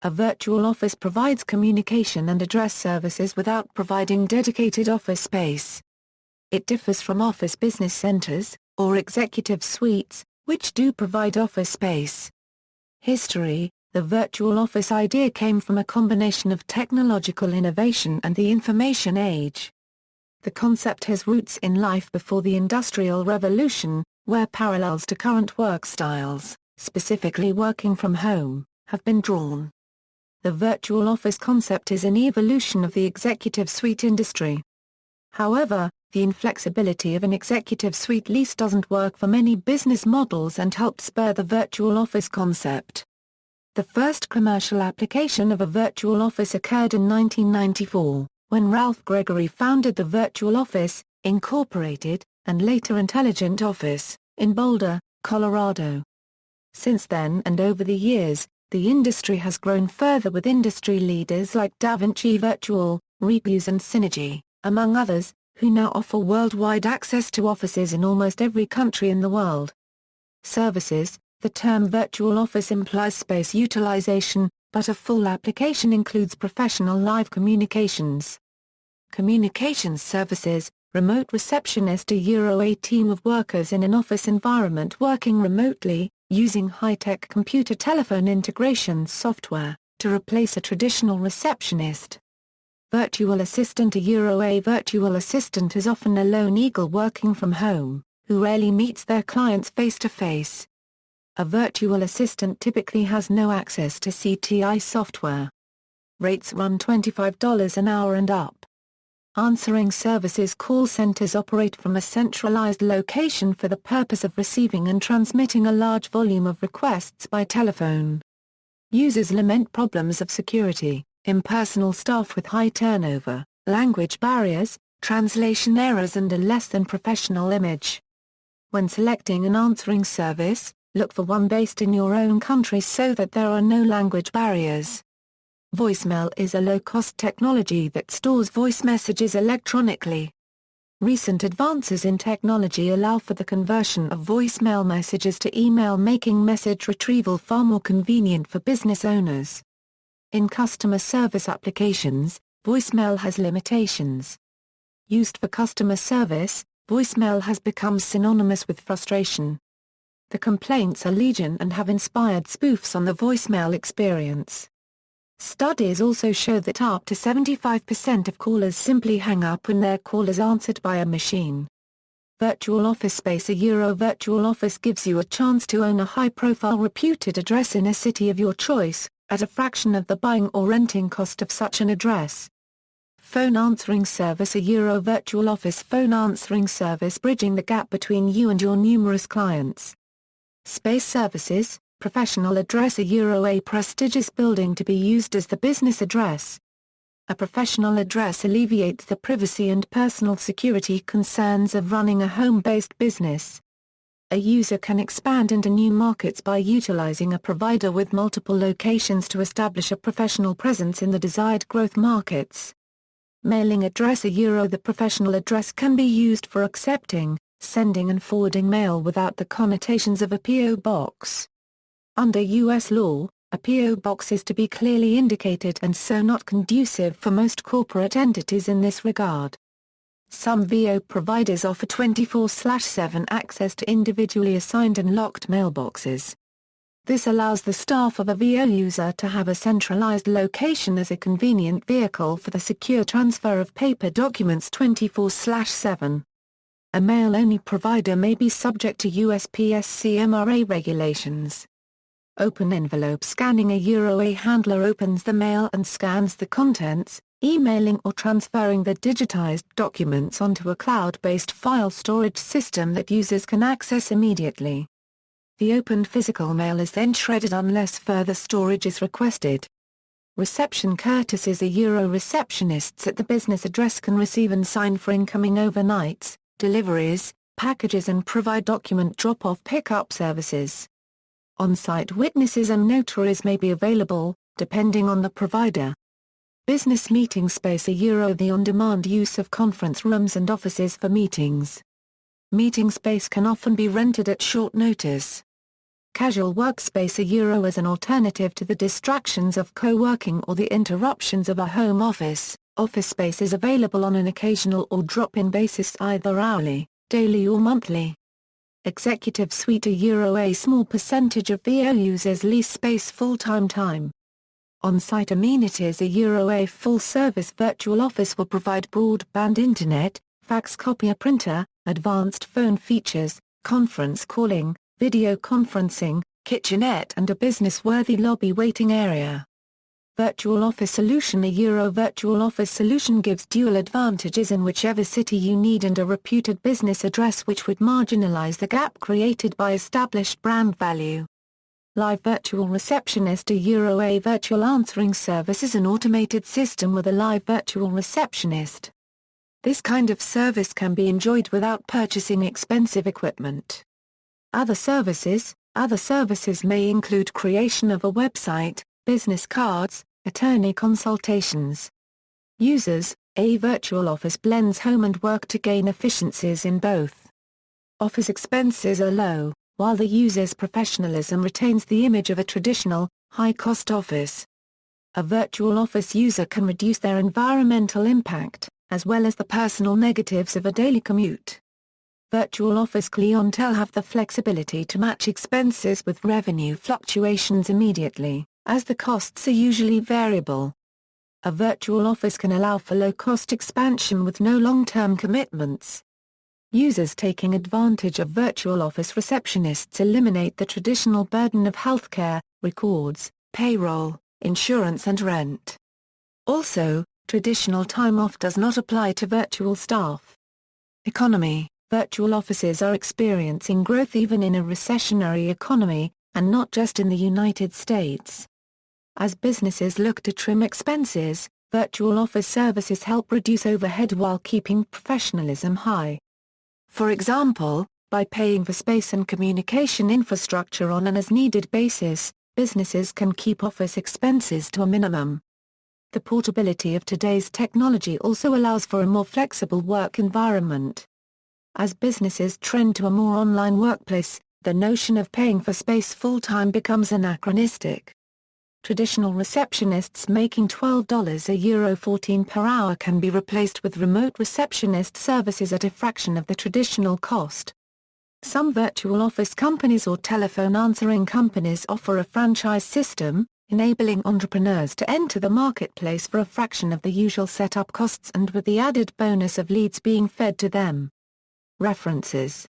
A virtual office provides communication and address services without providing dedicated office space. It differs from office business centers, or executive suites, which do provide office space. History: the virtual office idea came from a combination of technological innovation and the information age. The concept has roots in life before the Industrial Revolution, where parallels to current work styles, specifically working from home, have been drawn. The virtual office concept is an evolution of the executive suite industry. However, the inflexibility of an executive suite lease doesn't work for many business models and helped spur the virtual office concept. The first commercial application of a virtual office occurred in 1994, when Ralph Gregory founded the Virtual Office, Incorporated, and later Intelligent Office, in Boulder, Colorado. Since then and over the years, the industry has grown further with industry leaders like DaVinci Virtual, Repuse and Synergy, among others, who now offer worldwide access to offices in almost every country in the world. Services: the term virtual office implies space utilization, but a full application includes professional live communications. Communications services: remote receptionist, a team of workers in an office environment working remotely, using high-tech computer telephone integration software, to replace a traditional receptionist. Virtual assistant: a virtual assistant is often a lone eagle working from home, who rarely meets their clients face-to-face. A virtual assistant typically has no access to CTI software. Rates run $25 an hour and up. Answering services: call centers operate from a centralized location for the purpose of receiving and transmitting a large volume of requests by telephone. Users lament problems of security, impersonal staff with high turnover, language barriers, translation errors and a less than professional image. When selecting an answering service, look for one based in your own country so that there are no language barriers. Voicemail is a low-cost technology that stores voice messages electronically. Recent advances in technology allow for the conversion of voicemail messages to email, making message retrieval far more convenient for business owners. In customer service applications, voicemail has limitations. Used for customer service, voicemail has become synonymous with frustration. The complaints are legion and have inspired spoofs on the voicemail experience. Studies also show that up to 75% of callers simply hang up when their call is answered by a machine. Virtual office space: a virtual office gives you a chance to own a high-profile reputed address in a city of your choice, at a fraction of the buying or renting cost of such an address. Phone answering service: a virtual office phone answering service bridging the gap between you and your numerous clients. Space services: professional address: a prestigious building to be used as the business address. A professional address alleviates the privacy and personal security concerns of running a home-based business. A user can expand into new markets by utilizing a provider with multiple locations to establish a professional presence in the desired growth markets. Mailing address: the professional address can be used for accepting, sending and forwarding mail without the connotations of a P.O. box. Under U.S. law, a P.O. box is to be clearly indicated and so not conducive for most corporate entities in this regard. Some VO providers offer 24/7 access to individually assigned and locked mailboxes. This allows the staff of a VO user to have a centralized location as a convenient vehicle for the secure transfer of paper documents 24/7. A mail-only provider may be subject to USPS CMRA regulations. Open envelope scanning: a handler opens the mail and scans the contents, emailing or transferring the digitized documents onto a cloud-based file storage system that users can access immediately. The opened physical mail is then shredded unless further storage is requested. Reception courtesies: receptionists at the business address can receive and sign for incoming overnights, deliveries, packages and provide document drop-off pickup services. On-site witnesses and notaries may be available, depending on the provider. Business meeting space: the on-demand use of conference rooms and offices for meetings. Meeting space can often be rented at short notice. casual workspace as an alternative to the distractions of co-working or the interruptions of a home office. Office space is available on an occasional or drop-in basis, either hourly, daily or monthly. Executive suite a small percentage of VO users lease space full-time time. On-site amenities a full-service virtual office will provide broadband internet, fax copier printer, advanced phone features, conference calling, video conferencing, kitchenette and a business-worthy lobby waiting area. Virtual Office Solution a virtual office solution gives dual advantages in whichever city you need and a reputed business address which would marginalize the gap created by established brand value. Live Virtual Receptionist a virtual answering service is an automated system with a live virtual receptionist. This kind of service can be enjoyed without purchasing expensive equipment. Other services may include creation of a website, business cards, attorney consultations. Users, a virtual office blends home and work to gain efficiencies in both. Office expenses are low, while the user's professionalism retains the image of a traditional, high-cost office. A virtual office user can reduce their environmental impact, as well as the personal negatives of a daily commute. Virtual office clientele have the flexibility to match expenses with revenue fluctuations immediately, as the costs are usually variable. A virtual office can allow for low-cost expansion with no long-term commitments. Users taking advantage of virtual office receptionists eliminate the traditional burden of healthcare, records, payroll, insurance and rent. Also, traditional time off does not apply to virtual staff. Economy. Virtual offices are experiencing growth even in a recessionary economy, and not just in the United States. As businesses look to trim expenses, virtual office services help reduce overhead while keeping professionalism high. For example, by paying for space and communication infrastructure on an as-needed basis, businesses can keep office expenses to a minimum. The portability of today's technology also allows for a more flexible work environment. As businesses trend to a more online workplace, the notion of paying for space full-time becomes anachronistic. Traditional receptionists making $12 14 per hour can be replaced with remote receptionist services at a fraction of the traditional cost. Some virtual office companies or telephone answering companies offer a franchise system, enabling entrepreneurs to enter the marketplace for a fraction of the usual setup costs and with the added bonus of leads being fed to them. References